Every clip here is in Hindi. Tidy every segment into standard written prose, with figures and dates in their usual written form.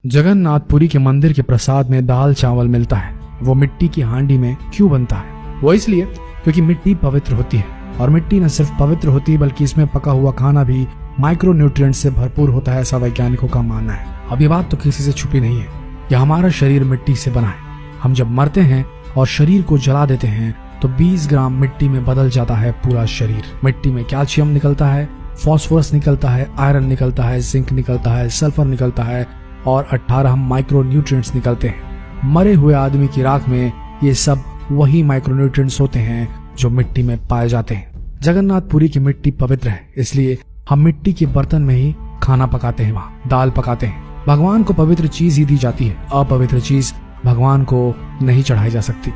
जगन्नाथपुरी के मंदिर के प्रसाद में दाल चावल मिलता है, वो मिट्टी की हांडी में क्यों बनता है? वो इसलिए क्योंकि मिट्टी पवित्र होती है, और मिट्टी न सिर्फ पवित्र होती है बल्कि इसमें पका हुआ खाना भी माइक्रोन्यूट्रिएंट्स से भरपूर होता है, ऐसा वैज्ञानिकों का मानना है। अब ये बात तो किसी से छुपी नहीं है कि हमारा शरीर मिट्टी से बना है। हम जब मरते हैं और शरीर को जला देते हैं तो 20 ग्राम मिट्टी में बदल जाता है पूरा शरीर। मिट्टी में कैल्शियम निकलता है, फास्फोरस निकलता है, आयरन निकलता है, जिंक निकलता है, सल्फर निकलता है और 18 माइक्रोन्यूट्रिएंट्स निकलते हैं। मरे हुए आदमी की राख में ये सब वही माइक्रोन्यूट्रिएंट्स होते हैं जो मिट्टी में पाए जाते हैं। जगन्नाथपुरी की मिट्टी पवित्र है, इसलिए हम मिट्टी के बर्तन में ही खाना पकाते हैं, वहाँ दाल पकाते हैं। भगवान को पवित्र चीज ही दी जाती है, अपवित्र चीज भगवान को नहीं चढ़ाई जा सकती।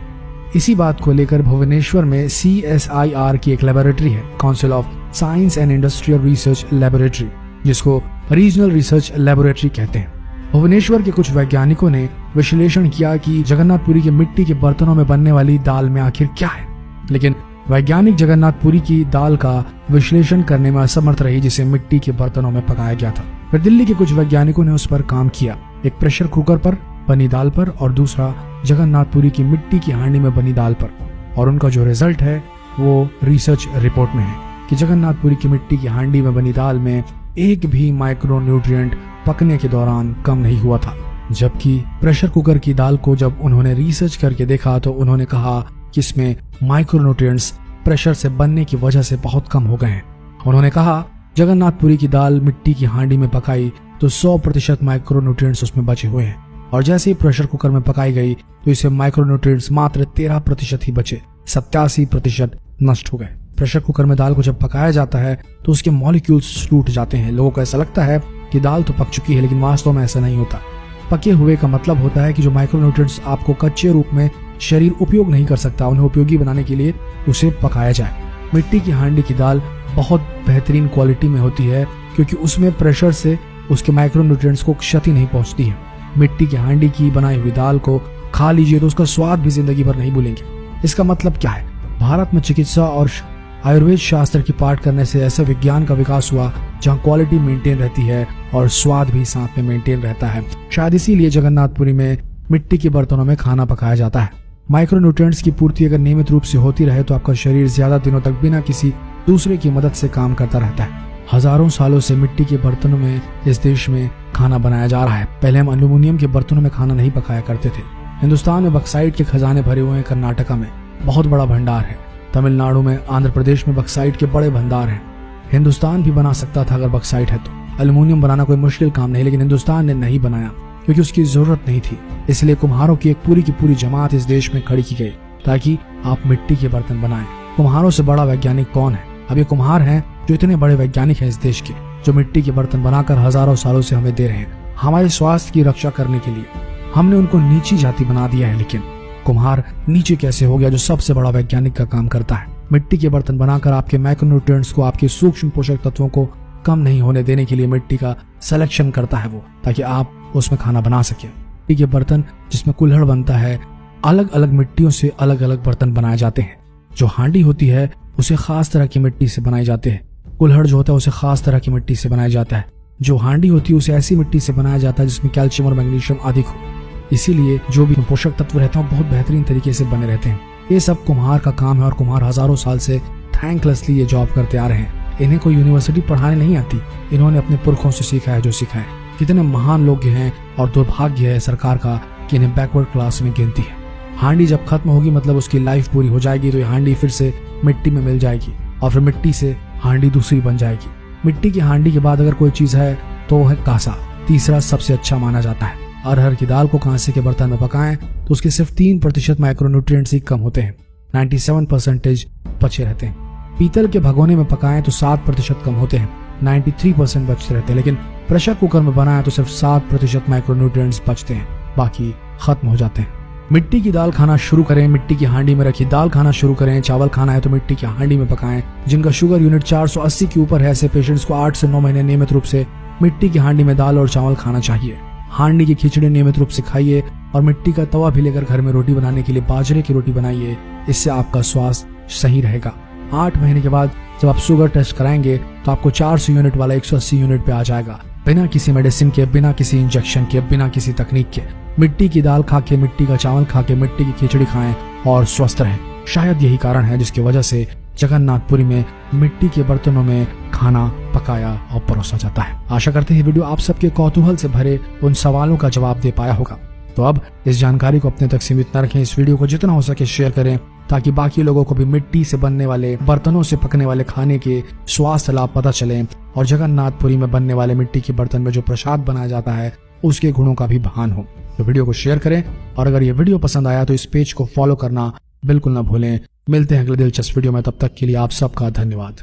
इसी बात को लेकर भुवनेश्वर में CSIR की एक लेबोरेटरी है, council of science and industrial research laboratory, जिसको रीजनल रिसर्च लेबोरेटरी कहते हैं। भुवनेश्वर के कुछ वैज्ञानिकों ने विश्लेषण किया कि जगन्नाथपुरी के मिट्टी के बर्तनों में बनने वाली दाल में आखिर क्या है, लेकिन वैज्ञानिक जगन्नाथपुरी की दाल का विश्लेषण करने में असमर्थ रही, जिसे मिट्टी के बर्तनों में पकाया गया था। फिर दिल्ली के कुछ वैज्ञानिकों ने उस पर काम किया, एक प्रेशर कुकर पर बनी दाल पर और दूसरा जगन्नाथपुरी की मिट्टी की हांडी में बनी दाल पर, और उनका जो रिजल्ट है वो रिसर्च रिपोर्ट में है कि जगन्नाथपुरी की मिट्टी की हांडी में बनी दाल में एक भी माइक्रोन्यूट्रिएंट पकने के दौरान कम नहीं हुआ था। जबकि प्रेशर कुकर की दाल को जब उन्होंने रिसर्च करके देखा तो उन्होंने कहा कि इसमें माइक्रोन्यूट्रिएंट्स प्रेशर से बनने की वजह से बहुत कम हो गए हैं। उन्होंने कहा जगन्नाथपुरी की दाल मिट्टी की हांडी में पकाई तो 100% माइक्रोन्यूट्रिएंट्स उसमें बचे हुए हैं, और जैसे ही प्रेशर कुकर में पकाई गई तो इसे माइक्रोन्यूट्रिएंट्स मात्र 13% ही बचे, 87% नष्ट हो गए। प्रेशर कुकर में दाल को जब पकाया जाता है तो उसके मॉलिक्यूल्स टूट जाते हैं। लोगों को ऐसा लगता है कि दाल तो पक चुकी है, लेकिन वास्तव में ऐसा नहीं होता। पके हुए का मतलब होता है कि जो माइक्रोन्यूट्रिएंट्स आपको कच्चे रूप में शरीर उपयोग नहीं कर सकता, उन्हें उपयोगी बनाने के लिए उसे पकाया जाए। मिट्टी की हांडी की दाल बहुत बेहतरीन क्वालिटी में होती है क्योंकि उसमें प्रेशर से उसके माइक्रोन्यूट्रिएंट्स को क्षति नहीं पहुंचती है। मिट्टी की हांडी की बनाई हुई दाल को खा लीजिए तो उसका स्वाद भी जिंदगी भर नहीं भूलेंगे। इसका मतलब क्या है? भारत में चिकित्सा और आयुर्वेद शास्त्र की पाठ करने से ऐसे विज्ञान का विकास हुआ जहां क्वालिटी मेंटेन रहती है और स्वाद भी साथ में मेंटेन रहता है। शायद इसीलिए जगन्नाथपुरी में मिट्टी के बर्तनों में खाना पकाया जाता है। माइक्रोन्यूट्रिएंट्स की पूर्ति अगर नियमित रूप से होती रहे तो आपका शरीर ज्यादा दिनों तक बिना किसी दूसरे की मदद से काम करता रहता है। हजारों सालों से मिट्टी के बर्तनों में इस देश में खाना बनाया जा रहा है। पहले हम एल्यूमिनियम के बर्तनों में खाना नहीं पकाया करते थे। हिंदुस्तान में बक्साइट के खजाने भरे हुए हैं। कर्नाटका में बहुत बड़ा भंडार है, तमिलनाडु में, आंध्र प्रदेश में बक्साइट के बड़े भंडार हैं। हिंदुस्तान भी बना सकता था अगर बक्साइट है तो। एल्यूमिनियम बनाना कोई मुश्किल काम नहीं, लेकिन हिंदुस्तान ने नहीं बनाया क्योंकि उसकी जरूरत नहीं थी। इसलिए कुम्हारों की एक पूरी की पूरी जमात इस देश में खड़ी की गई ताकि आप मिट्टी के बर्तन बनाएं। कुम्हारों से बड़ा वैज्ञानिक कौन है? अब ये कुम्हार हैं जो इतने बड़े वैज्ञानिक हैं इस देश के, जो मिट्टी के बर्तन बनाकर हजारों सालों से हमें दे रहे हैं हमारे स्वास्थ्य की रक्षा करने के लिए। हमने उनको नीची जाति बना दिया है, लेकिन कुम्हार नीचे कैसे हो गया जो सबसे बड़ा वैज्ञानिक का काम करता है? मिट्टी के बर्तन बनाकर आपके माइक्रोन्यूट्रिएंट्स को, आपके सूक्ष्म पोषक तत्वों को कम नहीं होने देने के लिए मिट्टी का सिलेक्शन करता है वो, ताकि आप उसमें खाना बना सके। मिट्टी के बर्तन जिसमें कुल्हड़ बनता है, अलग अलग मिट्टियों से अलग अलग बर्तन बनाए जाते हैं। जो हांडी होती है उसे खास तरह की मिट्टी से बनाए जाते हैं। कुल्हड़ जो होता है उसे खास तरह की मिट्टी से बनाया जाता है। जो हांडी होती है उसे ऐसी मिट्टी से बनाया जाता है जिसमें कैल्शियम और मैग्नीशियम अधिक हो, इसीलिए जो भी पोषक तत्व रहते हैं वो बहुत बेहतरीन तरीके से बने रहते हैं। ये सब कुम्हार का काम है और कुम्हार हजारों साल से थैंकलेसली ये जॉब करते आ रहे हैं। इन्हें कोई यूनिवर्सिटी पढ़ाने नहीं आती, इन्होंने अपने पुरखों से सीखा है जो सीखा है। कितने महान लोग हैं और दुर्भाग्य है सरकार का कि इन्हें बैकवर्ड क्लास में गिनती है। हांडी जब खत्म होगी मतलब उसकी लाइफ पूरी हो जाएगी, तो ये हांडी फिर से मिट्टी में मिल जाएगी और फिर मिट्टी से हांडी दूसरी बन जाएगी। मिट्टी की हांडी के बाद अगर कोई चीज है तो वो है कांसा। तीसरा सबसे अच्छा माना जाता है। अरहर की दाल को कांसे के बर्तन में पकाएं तो उसके सिर्फ 3% माइक्रोन्यूट्रिएंट्स ही कम होते हैं, 97% बचे रहते हैं। पीतल के भगोने में पकाएं तो 7% कम होते हैं, 93% बचते रहते हैं। लेकिन प्रेशर कुकर में बनाएं तो सिर्फ 7% माइक्रोन्यूट्रिएंट्स बचते हैं, बाकी खत्म हो जाते हैं। मिट्टी की दाल खाना शुरू करें, मिट्टी की हांडी में रखी दाल खाना शुरू करें। चावल खाना है तो मिट्टी की हांडी में पकाएं। जिनका शुगर यूनिट 480 के ऊपर है, ऐसे पेशेंट्स को 8 से 9 महीने नियमित रूप से मिट्टी की हांडी में दाल और चावल खाना चाहिए। हांडी की खिचड़ी नियमित रूप से खाइए और मिट्टी का तवा भी लेकर घर में रोटी बनाने के लिए बाजरे की रोटी बनाइए, इससे आपका स्वास्थ्य सही रहेगा। 8 महीने के बाद जब आप शुगर टेस्ट कराएंगे तो आपको 400 यूनिट वाला 180 यूनिट पे आ जाएगा। बिना किसी मेडिसिन के, बिना किसी इंजेक्शन के, बिना किसी तकनीक के मिट्टी की दाल खा के, मिट्टी का चावल खा के, मिट्टी की खिचड़ी खाएं और स्वस्थ रहें। शायद यही कारण है जिसकी वजह से जगन्नाथपुरी में मिट्टी के बर्तनों में खाना पकाया और परोसा जाता है। आशा करते हैं वीडियो आप सबके कौतूहल से भरे उन सवालों का जवाब दे पाया होगा। तो अब इस जानकारी को अपने तक सीमित न रखें, इस वीडियो को जितना हो सके शेयर करें ताकि बाकी लोगों को भी मिट्टी से बनने वाले, बर्तनों से पकने वाले खाने के स्वास्थ्य लाभ पता चले और जगन्नाथपुरी में बनने वाले मिट्टी के बर्तन में जो प्रसाद बनाया जाता है उसके गुणों का भी भान हो। तो वीडियो को शेयर करें और अगर ये वीडियो पसंद आया तो इस पेज को फॉलो करना बिल्कुल ना भूलें। मिलते हैं अगले दिलचस्प वीडियो में, तब तक के लिए आप सबका धन्यवाद।